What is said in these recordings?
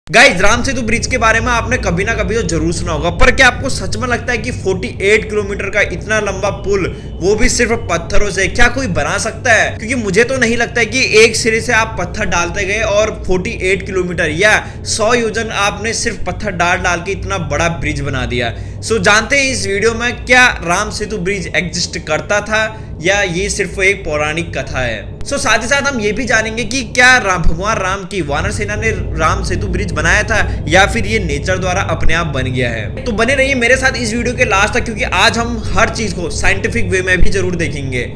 Guys, Ram Setu bridge के बारे में आपने कभी ना कभी तो जरूर सुना होगा, पर क्या आपको सच में लगता है कि 48 किलोमीटर का इतना लंबा पुल, वो भी सिर्फ पत्थरों से, क्या कोई बना सकता है? क्योंकि मुझे तो नहीं लगता है कि एक सिरे से आप पत्थर डालते गए और 48 किलोमीटर या 100 योजन आपने सिर्फ पत्थर डाल डाल के इतना बड़ा ब्रिज बना दिया। सो जानते हैं इस वीडियो में, क्या राम सेतु ब्रिज एग्जिस्ट करता था या ये सिर्फ एक पौराणिक कथा है। सो साथ ही साथ हम ये भी जानेंगे कि क्या भगवान राम की वानर सेना ने राम सेतु ब्रिज बनाया था या फिर ये नेचर द्वारा अपने आप बन गया है। तो बने रहिए मेरे साथ इस वीडियो के लास्ट तक, क्योंकि आज हम हर चीज को साइंटिफिक वे में भी जरूर देखेंगे।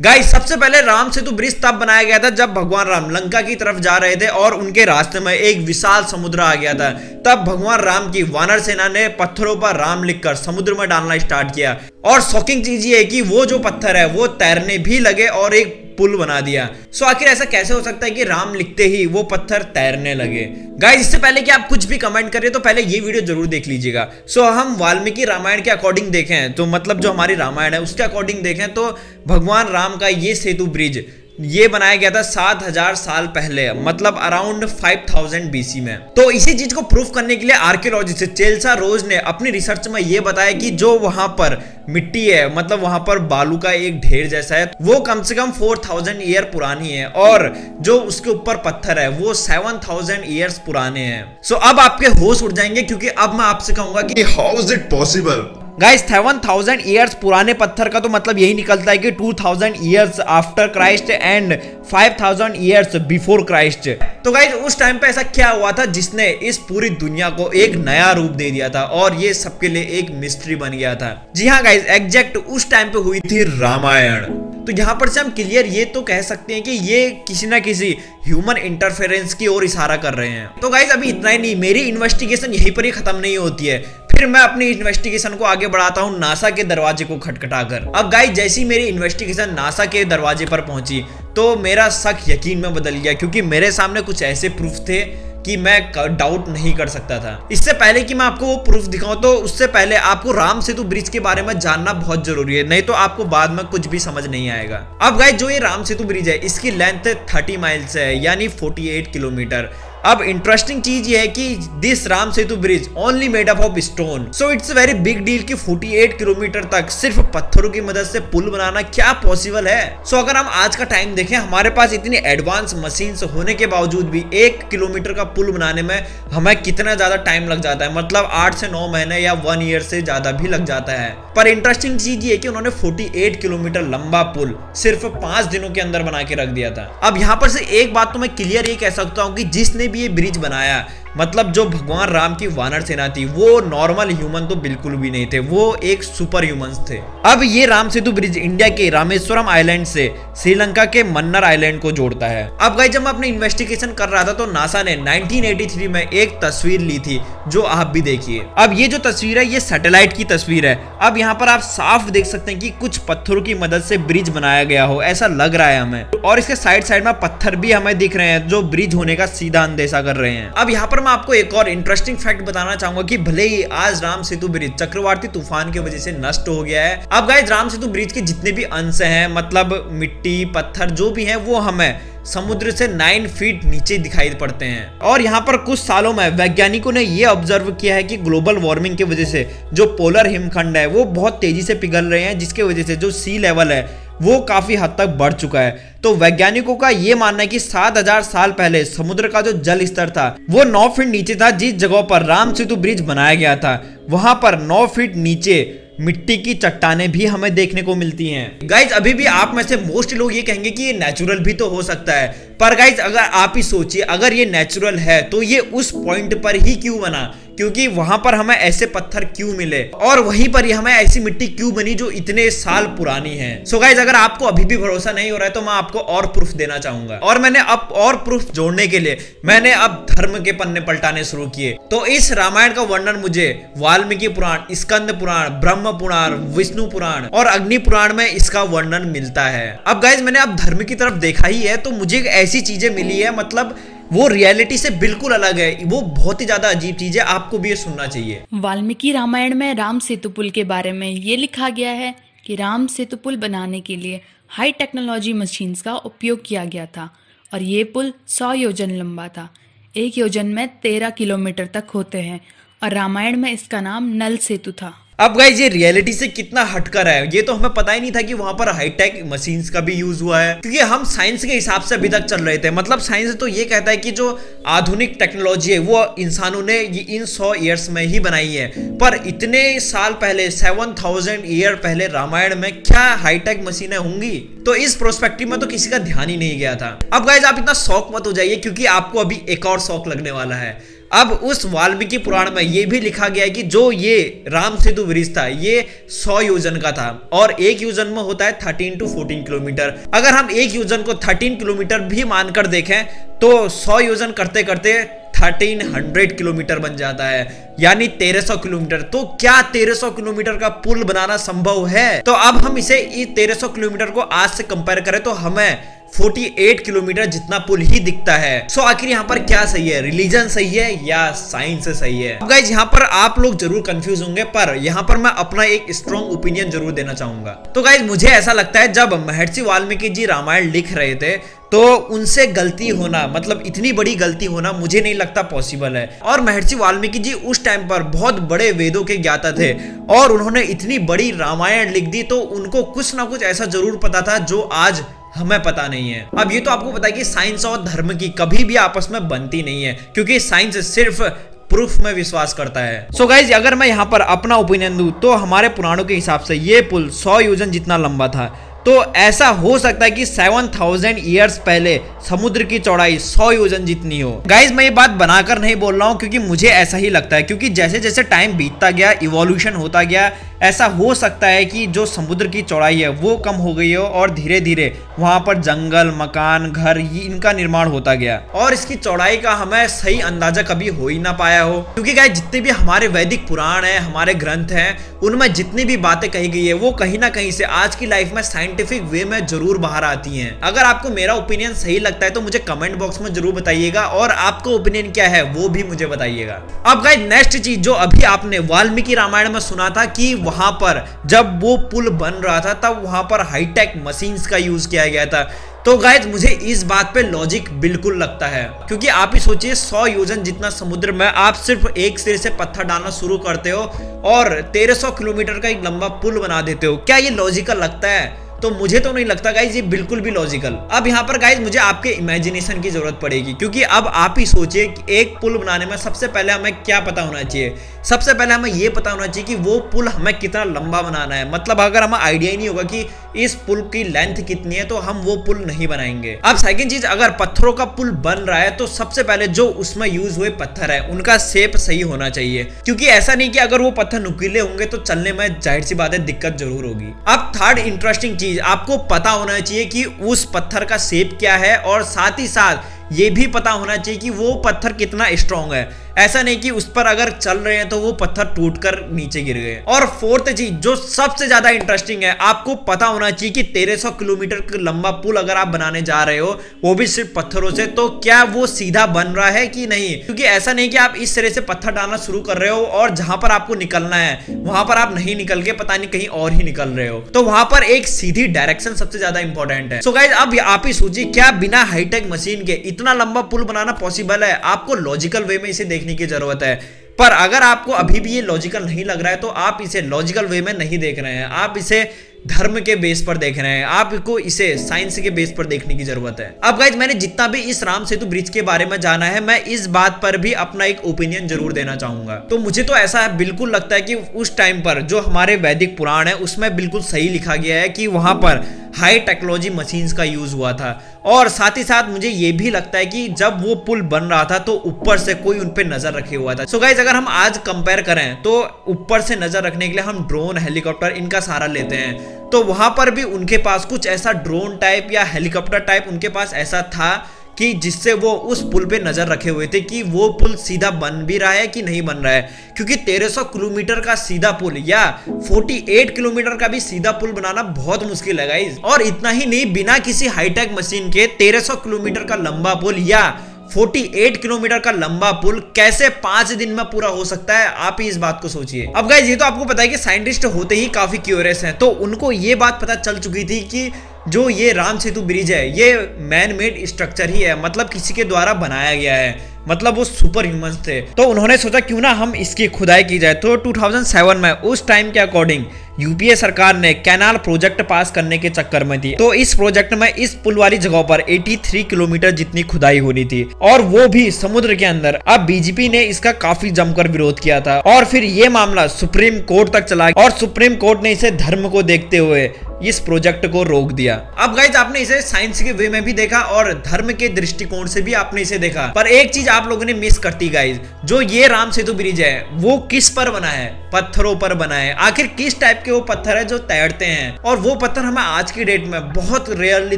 गाइस, सबसे पहले राम सेतु ब्रिज तब बनाया गया था जब भगवान राम लंका की तरफ जा रहे थे और उनके रास्ते में एक विशाल समुद्र आ गया था। तब भगवान राम की वानर सेना ने पत्थरों पर राम लिखकर समुद्र में डालना स्टार्ट किया और शॉकिंग चीज ये है कि वो जो पत्थर है वो तैरने भी लगे और एक पुल बना दिया। सो आखिर ऐसा कैसे हो सकता है कि राम लिखते ही वो पत्थर तैरने लगे? गाइस, इससे पहले कि आप कुछ भी कमेंट करें तो पहले ये वीडियो जरूर देख लीजिएगा। सो हम वाल्मीकि रामायण के अकॉर्डिंग देखें तो मतलब जो हमारी रामायण है उसके अकॉर्डिंग देखें तो भगवान राम का ये सेतु ब्रिज ये बनाया गया था 7000 साल पहले, मतलब अराउंड 5000 BC में। तो इसी चीज को प्रूफ करने के लिए आर्कियोलॉजिस्ट चेल्सा रोज ने अपनी रिसर्च में ये बताया कि जो वहां पर मिट्टी है, मतलब वहां पर बालू का एक ढेर जैसा है, वो कम से कम 4000 ईयर पुरानी है और जो उसके ऊपर पत्थर है वो 7000 ईयर्स पुराने हैं। सो अब आपके होश उड़ जाएंगे क्योंकि अब मैं आपसे कहूंगा कि how is it possible. Guys, 7000 years पुराने पत्थर का तो मतलब यही निकलता है कि 2000 years after Christ and 5000 years before Christ. तो गाइस, उस टाइम पे ऐसा क्या हुआ था जिसने इस पूरी दुनिया को एक नया रूप दे दिया था और ये सबके लिए एक मिस्ट्री बन गया था। जी हाँ गाइस, एग्जैक्ट उस टाइम पे हुई थी रामायण। तो यहाँ पर से हम क्लियर ये तो कह सकते हैं कि ये किसी ना किसी ह्यूमन इंटरफेरेंस की ओर इशारा कर रहे हैं। तो गाइस, अभी इतना ही नहीं, मेरी इन्वेस्टिगेशन यहीं पर ही खत्म नहीं होती है। फिर मैं अपनी इन्वेस्टिगेशन को आगे बढ़ाता हूँ नासा के दरवाजे को खटखटाकर। अब गाइस, जैसी मेरी इन्वेस्टिगेशन नासा के दरवाजे पर पहुंची तो मेरा शक यकीन में बदल गया, क्योंकि मेरे सामने कुछ ऐसे प्रूफ थे कि मैं डाउट नहीं कर सकता था। इससे पहले कि मैं आपको वो प्रूफ दिखाऊं तो उससे पहले आपको राम सेतु ब्रिज के बारे में जानना बहुत जरूरी है, नहीं तो आपको बाद में कुछ भी समझ नहीं आएगा। अब गाइस, जो ये राम सेतु ब्रिज है इसकी लेंथ 30 माइल्स है, यानी 48 किलोमीटर। अब इंटरेस्टिंग चीज ये है कि this Ram Setu bridge only made up of stone. So it's very big deal कि 48 किलोमीटर तक सिर्फ पत्थरों की मदद से पुल बनाना क्या पॉसिबल है? सो अगर हम आज का टाइम देखें, हमारे पास इतनी एडवांस मशीन्स होने के बावजूद भी 1 किलोमीटर का पुल बनाने में हमें कितना ज्यादा टाइम लग जाता है, मतलब 8 से 9 महीने या 1 ईयर से ज्यादा भी लग जाता है। पर इंटरेस्टिंग चीज ये कि उन्होंने 48 किलोमीटर लंबा पुल सिर्फ 5 दिनों के अंदर बना के रख दिया था। अब यहाँ पर से एक बात तो मैं क्लियर ये कह सकता हूँ कि जिसने ये ब्रिज बनाया, मतलब जो भगवान राम की वानर सेना थी, वो नॉर्मल ह्यूमन तो बिल्कुल भी नहीं थे, वो एक सुपर ह्यूमंस थे। अब ये राम सेतु ब्रिज इंडिया के रामेश्वरम आइलैंड से श्रीलंका के मन्नर आइलैंड को जोड़ता है। अब गाइस, जब मैं अपनी इन्वेस्टिगेशन कर रहा था तो नासा ने 1983 में एक तस्वीर ली थी, जो आप भी देखिए। अब ये जो तस्वीर है ये सैटेलाइट की तस्वीर है। अब यहाँ पर आप साफ देख सकते हैं कि कुछ पत्थरों की मदद से ब्रिज बनाया गया हो, ऐसा लग रहा है हमें, और इसके साइड साइड में पत्थर भी हमें दिख रहे हैं जो ब्रिज होने का सीधा अंदेशा कर रहे हैं। अब यहाँ पर मैं आपको एक और इंटरेस्टिंग फैक्ट बताना चाहूंगा कि भले ही आज राम सेतु ब्रिज चक्रवाती तूफान की वजह से नष्ट हो गया है, अब गाइस राम सेतु ब्रिज के जितने भी अंश हैं, मतलब मिट्टी पत्थर जो भी हैं, वो हमें समुद्र से 9 फीट नीचे दिखाई पड़ते हैं। और यहाँ पर कुछ सालों में वैज्ञानिकों ने यह ऑब्जर्व किया है कि ग्लोबल वार्मिंग की वजह से जो पोलर हिमखंड है वो बहुत तेजी से पिघल रहे हैं, जिसके वजह से जो सी लेवल है वो काफी हद तक बढ़ चुका है। तो वैज्ञानिकों का यह मानना है कि 7000 साल पहले समुद्र का जो जल स्तर था वो 9 फीट नीचे था। जिस जगह पर राम सेतु ब्रिज बनाया गया था वहां पर 9 फीट नीचे मिट्टी की चट्टानें भी हमें देखने को मिलती हैं। गाइज, अभी भी आप में से मोस्ट लोग ये कहेंगे कि ये नेचुरल भी तो हो सकता है, पर गाइज अगर आप ही सोचिए, अगर ये नेचुरल है तो ये उस पॉइंट पर ही क्यों बना, क्योंकि वहां पर हमें ऐसे पत्थर क्यों मिले और वहीं पर ही हमें ऐसी मिट्टी क्यों बनी जो इतने साल पुरानी है। सो गाइज, अगर आपको अभी भी भरोसा नहीं हो रहा है तो मैं आपको और प्रूफ देना चाहूंगा, और मैंने अब और प्रूफ जोड़ने के लिए मैंने अब धर्म के पन्ने पलटाने शुरू किए। तो इस रामायण का वर्णन मुझे वाल्मीकि पुराण, स्कंद पुराण, ब्रह्म पुराण, विष्णु पुराण और अग्नि पुराण में इसका वर्णन मिलता है। अब गाइज, मैंने अब धर्म की तरफ देखा ही है तो मुझे ऐसी चीजें मिली है, मतलब वो रियलिटी से बिल्कुल अलग है, वो बहुत ही ज्यादा अजीब चीज है, आपको भी ये सुनना चाहिए। वाल्मीकि रामायण में राम सेतु पुल के बारे में ये लिखा गया है कि राम सेतु पुल बनाने के लिए हाई टेक्नोलॉजी मशीन्स का उपयोग किया गया था और ये पुल 100 योजन लंबा था। एक योजन में 13 किलोमीटर तक होते हैं और रामायण में इसका नाम नल सेतु था। अब गाइस ये रियलिटी से कितना हटकर है, ये तो हमें पता ही नहीं था कि वहां पर हाईटेक मशीन्स का भी यूज हुआ है, क्योंकि हम साइंस के हिसाब से अभी तक चल रहे थे। मतलब साइंस तो ये कहता है कि जो आधुनिक टेक्नोलॉजी है वो इंसानों ने इन 100 ईयर्स में ही बनाई है, पर इतने साल पहले 7000 ईयर पहले रामायण में क्या हाईटेक मशीनें होंगी? तो इस प्रोस्पेक्टिव में तो किसी का ध्यान ही नहीं गया था। अब गाइस आप इतना शौक मत हो जाइए, क्योंकि आपको अभी एक और शौक लगने वाला है। अब उस वाल्मीकि पुराण में ये भी लिखा गया है कि जो ये राम सेतु ब्रिज था ये 100 योजन का था और एक योजन में होता है 13 to 14 किलोमीटर। अगर हम एक योजन को 13 किलोमीटर भी मानकर देखें तो 100 योजन करते करते 1300 किलोमीटर बन जाता है, यानी 1300 किलोमीटर। तो क्या 1300 किलोमीटर का पुल बनाना संभव है? तो अब हम इसे 1300 किलोमीटर को आज से कंपेयर करें तो हमें 48 किलोमीटर जितना पुल ही दिखता है। सो आखिर यहाँ पर क्या सही है, रिलीजन सही है या साइंस सही है? अब गाइस यहाँ पर आप लोग जरूर कंफ्यूज होंगे, पर यहाँ पर मैं अपना एक स्ट्रॉन्ग ओपिनियन जरूर देना चाहूंगा। तो गाइस मुझे ऐसा लगता है जब महर्षि वाल्मीकि जी रामायण लिख रहे थे तो उनसे गलती होना, मतलब इतनी बड़ी गलती होना मुझे नहीं लगता पॉसिबल है। और महर्षि वाल्मीकि जी उस टाइम पर बहुत बड़े वेदों के ज्ञाता थे और उन्होंने इतनी बड़ी रामायण लिख दी, तो उनको कुछ ना कुछ ऐसा जरूर पता था जो आज हमें पता नहीं है। अब ये तो आपको पता है कि साइंस और धर्म की कभी भी आपस में बनती नहीं है, क्योंकि साइंस सिर्फ प्रूफ में विश्वास करता है। सो गाइज अगर मैं यहाँ पर अपना ओपिनियन दूं तो हमारे पुराणों के हिसाब से ये पुल 100 योजन जितना लंबा था। तो ऐसा हो सकता है कि 7000 ईयर्स पहले समुद्र की चौड़ाई 100 योजन जितनी हो। गाइज मैं ये बात बनाकर नहीं बोल रहा हूँ, क्योंकि मुझे ऐसा ही लगता है, क्योंकि जैसे जैसे टाइम बीतता गया, इवोल्यूशन होता गया, ऐसा हो सकता है कि जो समुद्र की चौड़ाई है वो कम हो गई हो और धीरे धीरे वहां पर जंगल, मकान, घर इनका निर्माण होता गया और इसकी चौड़ाई का हमें सही अंदाजा कभी हो ही ना पाया हो। क्योंकि गाइस जितने भी हमारे वैदिक पुराण है, हमारे ग्रंथ हैं, उनमें जितनी भी बातें कही गई है वो कहीं ना कहीं से आज की लाइफ में साइंटिफिक वे में जरूर बाहर आती हैं। अगर आपको मेरा ओपिनियन सही लगता है तो मुझे कमेंट बॉक्स में जरूर बताइएगा और आपका ओपिनियन क्या है वो भी मुझे बताइएगा। अब गाइस नेक्स्ट चीज जो अभी आपने वाल्मीकि रामायण में सुना था कि वहां पर जब वो पुल बन रहा था तब वहां पर हाईटेक मशीन्स का यूज किया गया था। तो गाइस मुझे इस बात पे लॉजिक बिल्कुल लगता है, क्योंकि आप ही सोचिए 100 योजन जितना समुद्र में आप सिर्फ एक सिरे से पत्थर डालना शुरू करते हो और 1300 किलोमीटर का एक लंबा पुल बना देते हो। क्या ये लॉजिकल लगता है? तो मुझे तो नहीं लगता गाइज ये बिल्कुल भी लॉजिकल। अब यहाँ पर गाइज मुझे आपके इमेजिनेशन की जरूरत पड़ेगी, क्योंकि अब आप ही सोचिए कि एक पुल बनाने में सबसे पहले हमें क्या पता होना चाहिए। सबसे पहले हमें ये पता होना चाहिए कि वो पुल हमें कितना लंबा बनाना है। मतलब अगर हमें आइडिया ही नहीं होगा कि इस पुल की लेंथ कितनी है तो हम वो पुल नहीं बनाएंगे। अब सेकंड चीज, अगर पत्थरों का पुल बन रहा है तो सबसे पहले जो उसमें यूज हुए पत्थर है उनका शेप सही होना चाहिए, क्योंकि ऐसा नहीं कि अगर वो पत्थर नुकीले होंगे तो चलने में जाहिर सी बात है दिक्कत जरूर होगी। अब थर्ड इंटरेस्टिंग चीज, आपको पता होना चाहिए कि उस पत्थर का शेप क्या है और साथ ही साथ ये भी पता होना चाहिए कि वो पत्थर कितना स्ट्रॉन्ग है। ऐसा नहीं कि उस पर अगर चल रहे हैं तो वो पत्थर टूटकर नीचे गिर गए। और फोर्थ चीज जो सबसे ज्यादा इंटरेस्टिंग है, आपको पता होना चाहिए कि 1300 किलोमीटर का लंबा पुल अगर आप बनाने जा रहे हो वो भी सिर्फ पत्थरों से, तो क्या वो सीधा बन रहा है कि नहीं? क्योंकि ऐसा नहीं कि आप इस तरह से पत्थर डालना शुरू कर रहे हो और जहां पर आपको निकलना है वहां पर आप नहीं निकल के पता नहीं कहीं और ही निकल रहे हो। तो वहां पर एक सीधी डायरेक्शन सबसे ज्यादा इंपॉर्टेंट है। सो गाइस अब आप ही सोचिए, क्या बिना हाईटेक मशीन के इतना लंबा पुल बनाना पॉसिबल है? आपको लॉजिकल वे में इसे देखने की जरूरत है। पर अगर आपको अभी भी ये लॉजिकल नहीं लग रहा है तो आप इसे लॉजिकल वे में नहीं देख रहे हैं, आप इसे धर्म के बेस पर देख रहे हैं, आपको इसे साइंस के बेस पर देखने की जरूरत है। अब गाइस मैंने जितना भी इस राम सेतु ब्रिज के बारे में जाना है, मैं इस बात पर भी अपना एक ओपिनियन जरूर देना चाहूंगा। तो मुझे तो ऐसा बिल्कुल लगता है कि उस टाइम पर जो हमारे वैदिक पुराण है उसमें बिल्कुल सही लिखा गया है कि वहां पर हाई टेक्नोलॉजी मशीन्स का यूज हुआ था। और साथ ही साथ मुझे ये भी लगता है कि जब वो पुल बन रहा था तो ऊपर से कोई उन पे नजर रखे हुआ था। सो गाइस अगर हम आज कंपेयर करें तो ऊपर से नजर रखने के लिए हम ड्रोन, हेलीकॉप्टर इनका सहारा लेते हैं, तो वहां पर भी उनके पास कुछ ऐसा ड्रोन टाइप या हेलीकॉप्टर टाइप उनके पास ऐसा था कि जिससे वो उस पुल पे नजर रखे हुए थे कि वो पुल सीधा बन भी रहा है कि नहीं बन रहा है। क्योंकि 1300 किलोमीटर का सीधा पुल या 48 किलोमीटर का भी सीधा पुल बनाना बहुत मुश्किल है गाइस। और इतना ही नहीं, बिना किसी हाईटेक मशीन के 1300 किलोमीटर का लंबा पुल या 48 किलोमीटर का लंबा पुल कैसे 5 दिन में पूरा हो सकता है? आप ही इस बात को सोचिए। अब गाइस ये तो आपको पता है कि साइंटिस्ट होते ही काफी क्यूरियस हैं, तो उनको ये बात पता चल चुकी थी कि जो ये राम सेतु ब्रिज है ये मैन मेड स्ट्रक्चर ही है, मतलब किसी के द्वारा बनाया गया है, मतलब वो सुपर ह्यूमंस थे। तो उन्होंने सोचा क्यों ना हम इसकी खुदाई की जाए। तो 2007 में उस टाइम के अकॉर्डिंग यूपीए सरकार ने कैनाल प्रोजेक्ट पास करने के चक्कर में थी, तो इस प्रोजेक्ट में इस पुल वाली जगह पर 83 किलोमीटर जितनी खुदाई होनी थी, और वो भी समुद्र के अंदर। अब बीजेपी ने इसका काफी जमकर विरोध किया था और फिर ये मामला सुप्रीम कोर्ट तक चला और सुप्रीम कोर्ट ने इसे धर्म को देखते हुए इस प्रोजेक्ट को रोक दिया। अब गाइस आपने इसे साइंस के वे में भी देखा और धर्म के दृष्टिकोण से भी आपने इसे देखा, पर एक चीज आप लोगों ने मिस करती गाइस, जो ये राम सेतु ब्रिज है वो किस पर बना है? पत्थरों पर बना है। आखिर किस टाइप के वो पत्थर है जो तैरते हैं, और वो पत्थर हमें आज की डेट में बहुत रेयरली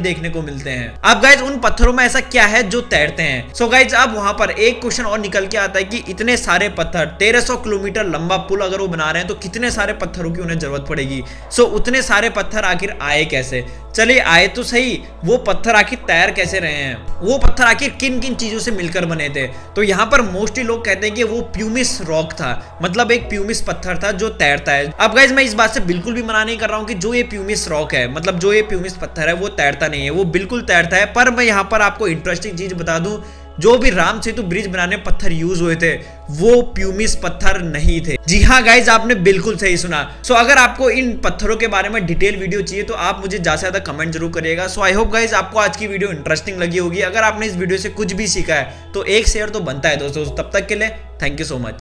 देखने को मिलते हैं। अब गाइस उन पत्थरों में ऐसा क्या है जो तैरते हैं? सो गाइस अब वहां पर एक क्वेश्चन और निकल के आता है कि इतने सारे पत्थर, 1300 किलोमीटर लंबा पुल अगर वो बना रहे हैं तो कितने सारे पत्थरों की उन्हें जरूरत पड़ेगी। सो उतने सारे पत्थर आखिर आए कैसे? चलिए आए तो सही, वो पत्थर आखिर तैर कैसे रहे हैं? वो पत्थर आखिर किन किन चीजों से मिलकर बने थे? तो यहाँ पर मोस्टली लोग कहते हैं कि वो प्यूमिस रॉक था, मतलब एक प्यूमिस पत्थर था जो तैरता है। अब गाइस मैं इस बात से बिल्कुल भी मना नहीं कर रहा हूँ कि जो ये प्यूमिस रॉक है, मतलब जो ये प्यूमिस पत्थर है वो तैरता नहीं है, वो बिल्कुल तैरता है। पर मैं यहाँ पर आपको इंटरेस्टिंग चीज बता दूं, जो भी राम सेतु ब्रिज बनाने पत्थर यूज हुए थे वो प्यूमिस पत्थर नहीं थे। जी हाँ गाइज आपने बिल्कुल सही सुना। सो अगर आपको इन पत्थरों के बारे में डिटेल वीडियो चाहिए तो आप मुझे ज्यादा से ज्यादा कमेंट जरूर करिएगा। सो आई होप गाइज आपको आज की वीडियो इंटरेस्टिंग लगी होगी। अगर आपने इस वीडियो से कुछ भी सीखा है तो एक शेयर तो बनता है दोस्तों। तब तक के लिए थैंक यू सो मच।